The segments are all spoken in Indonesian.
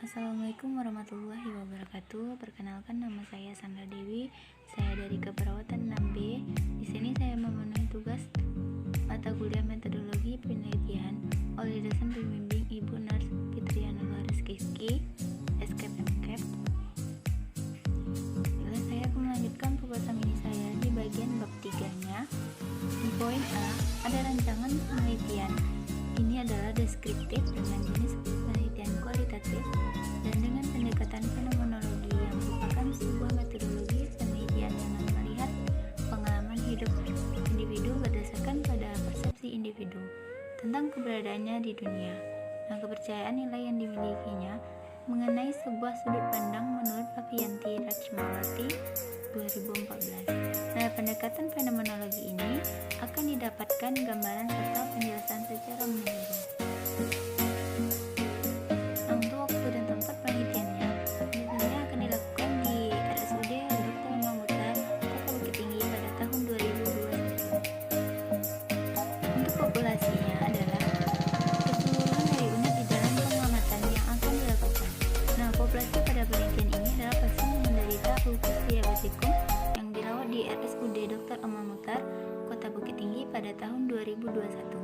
Assalamualaikum warahmatullahi wabarakatuh. Perkenalkan, nama saya Sandra Dewi. Saya dari Keperawatan 6B. Di sini saya memenuhi tugas mata kuliah metodologi penelitian oleh dosen pembimbing Ibu Nurs Fitriana Rizky, SKPMKEP. Saya akan melanjutkan pembahasan ini saya di bagian bab 3-nya. Di poin A, ada rancangan penelitian. Ini adalah deskriptif dengan jenis penelitian kualitatif dan dengan pendekatan fenomenologi yang merupakan sebuah metodologi penelitian yang melihat pengalaman hidup individu berdasarkan pada persepsi individu tentang keberadaannya di dunia. Nah, kepercayaan nilai yang dimilikinya mengenai sebuah sudut pandang menurut Avianti Rachmawati 2014. Nah, pendekatan fenomenologi ini akan didapatkan gambaran serta penjelasan secara menyeluruh. Nah, untuk waktu dan tempat penelitiannya biasanya akan dilakukan di RSUD Dr. Imam Mutar, Kota Bukit Tinggi pada tahun 2021. Untuk populasinya adalah keseluruhan dari unit di dalam pengamatan yang akan dilakukan. Nah, populasi pada penelitian ini adalah pasien yang menderita lupus diabetikum yang dirawat di RSUD Dr. Imam Mutar, Kota Bukit Tinggi pada tahun 2021.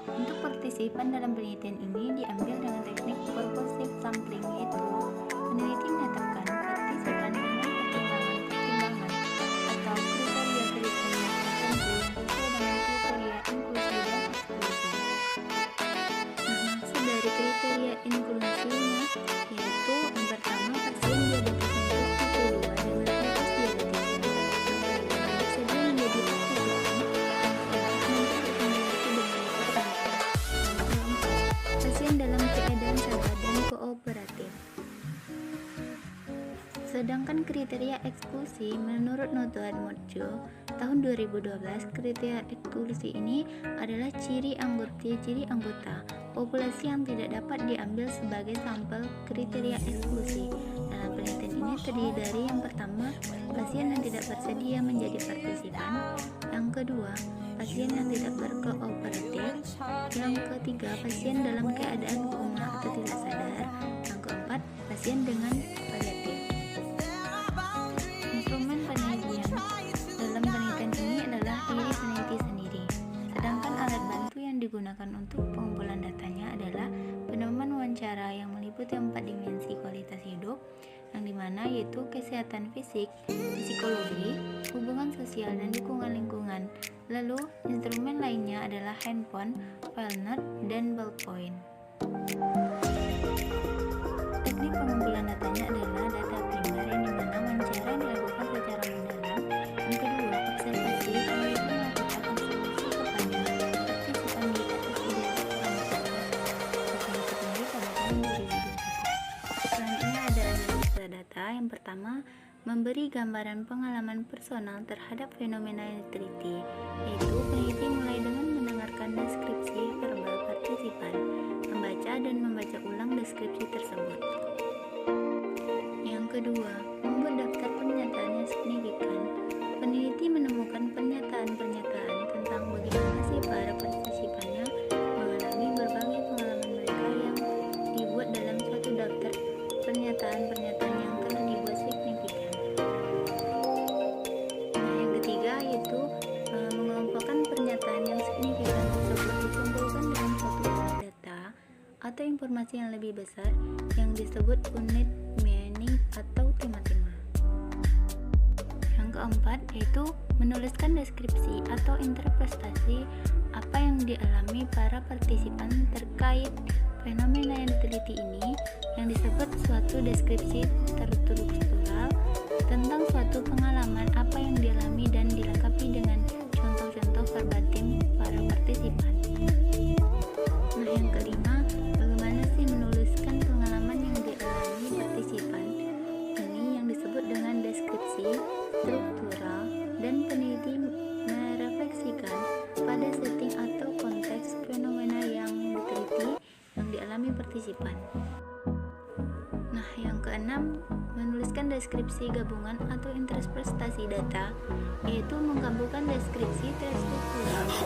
Untuk partisipan dalam penelitian ini diambil dengan teknik purposive sampling, yaitu peneliti menetapkan partisipan dengan pertimbangan atau kriteria-kriteria tertentu sesuai dengan kriteria inklusi dan eksklusi. Nah, maksud dari kriteria inklusinya yaitu yang pertama, pasien diabetes mellitus tipe 2 dengan lupus diabetes bersedia menjadi partisipan pasien dalam keadaan sadar dan kooperatif. Sedangkan kriteria eksklusi menurut Noto Atmojo tahun 2012, kriteria eksklusi ini adalah ciri anggota populasi yang tidak dapat diambil sebagai sampel kriteria eksklusi. Dalam penelitian ini terdiri dari yang pertama, pasien yang tidak bersedia menjadi partisipan, yang kedua, pasien yang tidak berkooperatif, yang ketiga, pasien dalam keadaan koma atau tidak sadar, yang keempat, pasien dengan paliatif. Instrumen penelitian dalam penelitian ini adalah diri peneliti sendiri, sedangkan alat bantu yang digunakan untuk pengumpulan datanya adalah pedoman wawancara yang meliputi 4 dimensi kualitas hidup, yang dimana yaitu kesehatan fisik, psikologi, hubungan sosial, dan dukungan lingkungan. Lalu, instrumen lainnya adalah handphone, file note, dan ballpoint. Teknik pengumpulan datanya adalah data primer yang dimana wawancara yang dilakukan secara mendalam. Yang kedua, observasi, peneliti melakukan observasi kepada partisipan di RSUD Kota Tinggi pada tahun 2021. Selanjutnya ada analisa data. Yang pertama, memberi gambaran pengalaman personal terhadap fenomena yang diteliti, yaitu peneliti mulai dengan mendengarkan deskripsi verbal partisipan, membaca dan membaca ulang deskripsi tersebut. Yang kedua, membuat daftar pernyataan yang signifikan. Peneliti menemukan pernyataan-pernyataan tentang bagaimana si para partisipannya mengalami berbagai pengalaman mereka yang dibuat dalam suatu daftar pernyataan-pernyataan yang telah dibuat signifikan. Nah, yang ketiga yaitu mengelompokkan pernyataan yang signifikan tersebut dikumpulkan dalam suatu data atau informasi yang lebih besar yang disebut unit meaning atau tema-tema. Yang keempat yaitu menuliskan deskripsi atau interpretasi apa yang dialami para partisipan terkait fenomena yang diteliti ini, yang disebut suatu deskripsi terstruktural tentang suatu pengalaman apa yang dialami dan dilengkapi dengan contoh-contoh verbatim para partisipan. Nah, yang kelima, bagaimana sih menuliskan pengalaman yang dialami partisipan? Ini yang disebut dengan deskripsi struktural, dan peneliti merefleksikan pada setting atau konteks fenomena yang diteliti yang dialami partisipan. Nah, yang keenam, menuliskan deskripsi gabungan atau interpretasi data, yaitu menggabungkan deskripsi terstruktural dan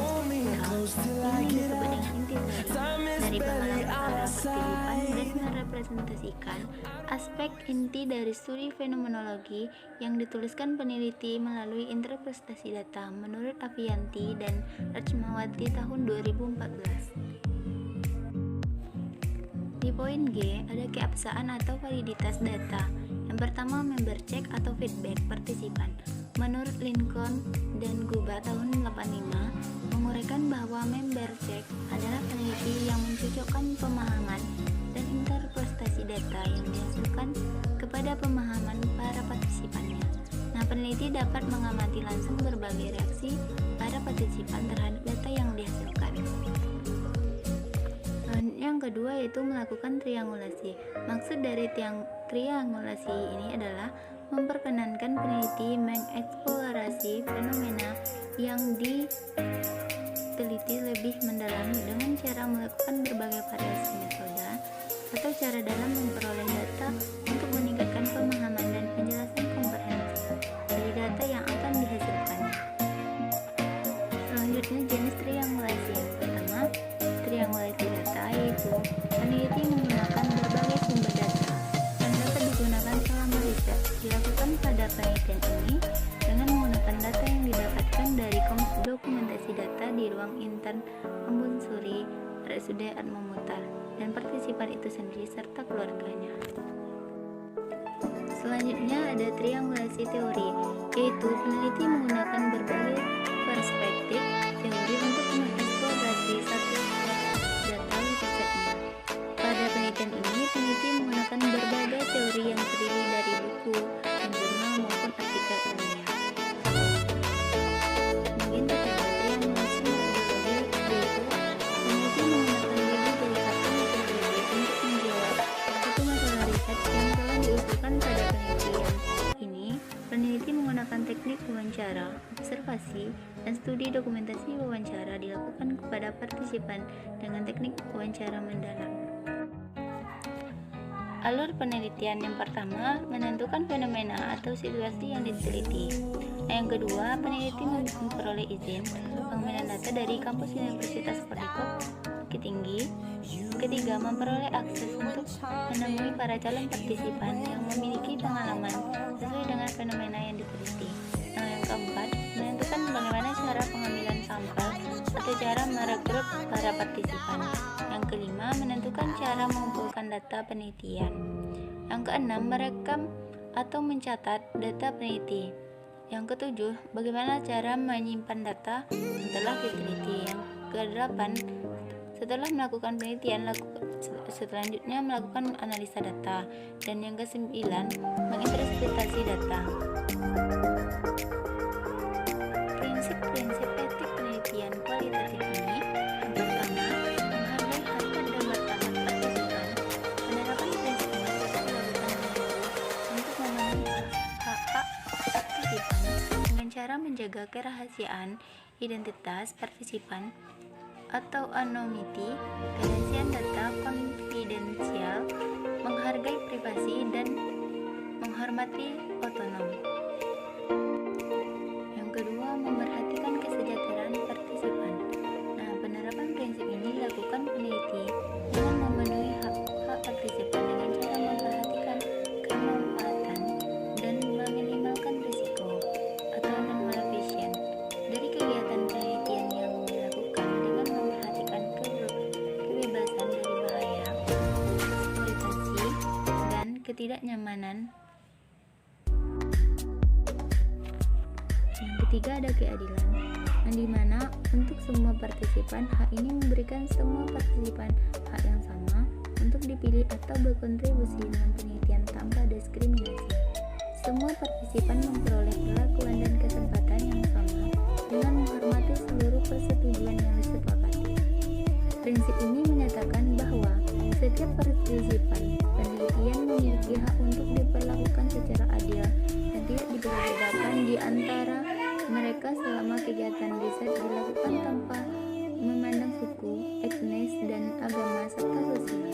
struktural. Ini disebut dengan intisari dari pengalaman para partisipan dan merepresentasikan aspek inti dari studi fenomenologi yang dituliskan peneliti melalui interpretasi data menurut Avianti dan Rachmawati tahun 2014. Di poin G, ada keabsahan atau validitas data. Yang pertama, member check atau feedback partisipan. Menurut Lincoln dan Guba tahun 85, menguraikan bahwa member check adalah peneliti yang mencocokkan pemahaman dan interpretasi data yang dihasilkan kepada pemahaman para partisipannya. Nah, peneliti dapat mengamati langsung berbagai reaksi para partisipan terhadap data yang dihasilkan. Yang kedua yaitu melakukan triangulasi. Maksud dari triangulasi ini adalah memperkenankan peneliti mengeksplorasi fenomena yang diteliti lebih mendalam dengan cara melakukan berbagai variasi metode atau cara dalam memperoleh data untuk meningkatkan pemahaman dan penjelasan komprehensif dari data yang akan dihasilkan. Selanjutnya, jenis triangulasi. Yang pertama, triangulasi data, yaitu peneliti menggunakan berbagai sumber data yang dapat digunakan selama riset. Dilakukan pada penelitian ini dengan menggunakan data yang didapatkan dari dokumentasi data di ruang intern Ambunsuri, RSUD Atmamutar, dan partisipan itu sendiri serta keluarganya. Selanjutnya ada triangulasi teori, yaitu peneliti menggunakan berbagai perspektif teori untuk mengeksplorasi satu data risetnya. Pada penelitian ini, peneliti menggunakan berbagai teori yang terdiri dari buku dan jurnal maupun artikel ilmiah. Mungkin ketiga, triangulasi metodologi, yaitu peneliti menggunakan berbagai metodologi untuk menjawab satu masalah riset yang telah diusulkan pada penelitian. Ini, peneliti menggunakan teknik wawancara, observasi, dan studi dokumentasi wawancara dilakukan kepada partisipan dengan teknik wawancara mendalam. Alur penelitian yang pertama, menentukan fenomena atau situasi yang diteliti. Yang kedua, peneliti memperoleh izin pengumpulan data dari kampus Universitas Perdikop Bukit Tinggi. Ketiga, memperoleh akses untuk menemui para calon partisipan yang memiliki pengalaman sesuai dengan fenomena yang diteliti. Nah, yang keempat, menentukan bagaimana cara pengambilan sampel atau cara merekrut para partisipan. Yang kelima, menentukan cara mengumpulkan data penelitian. Yang keenam, merekam atau mencatat data peneliti. Yang ketujuh, bagaimana cara menyimpan data setelah diteliti. Yang kedelapan, setelah melakukan penelitian, selanjutnya melakukan analisa data. Dan yang kesembilan, menginterpretasi data. Prinsip-prinsip etik penelitian kualitatif ini, yang pertama, menghargai hak dan martabat partisipan. Penerapan prinsip ini dapat dilakukan untuk memenuhi hak-hak partisipan dengan cara menjaga kerahasiaan identitas partisipan atau anonymity, kerahasiaan data konfidensial, menghargai privasi, dan menghormati otonom. Yang kedua, memerhatikan kesejahteraan partisipan. Nah, penerapan prinsip ini dilakukan peneliti dengan memenuhi hak-hak partisipan dengan cara memperhatikan kemanfaatan dan meminimalkan risiko atau non-malfeasance dari kegiatan penelitian yang dilakukan dengan memperhatikan kebebasan dari bahaya, eksploitasi, dan ketidaknyamanan. Yang ketiga, ada keadilan, yang dimana untuk semua partisipan hak ini memberikan semua partisipan hak yang sama untuk dipilih atau berkontribusi dalam penelitian tanpa diskriminasi. Semua partisipan memperoleh perlakuan dan kesempatan yang sama dengan menghormati seluruh persetujuan yang disepakati. Prinsip ini menyatakan bahwa setiap partisipan penelitian memiliki hak untuk diperlakukan secara adil dan tidak dibedakan di antara mereka selama kegiatan riset dilakukan tanpa memandang suku, etnis, dan agama serta sosial.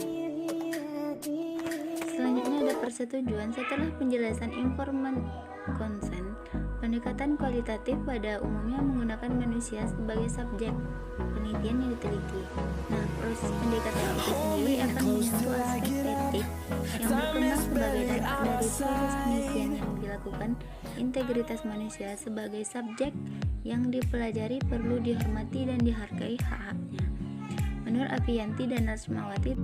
Selanjutnya ada persetujuan. Setelah penjelasan informed consent, pendekatan kualitatif pada umumnya menggunakan manusia sebagai subjek penelitian yang diteliti. Nah, proses pendekatan itu sendiri akan menyentuh aspek etik politik yang berkembang sebagai dampak dari proses penelitian yang dilakukan. Integritas manusia sebagai subjek yang dipelajari perlu dihormati dan dihargai hak-haknya. Menurut Avianti dan Rasmawati,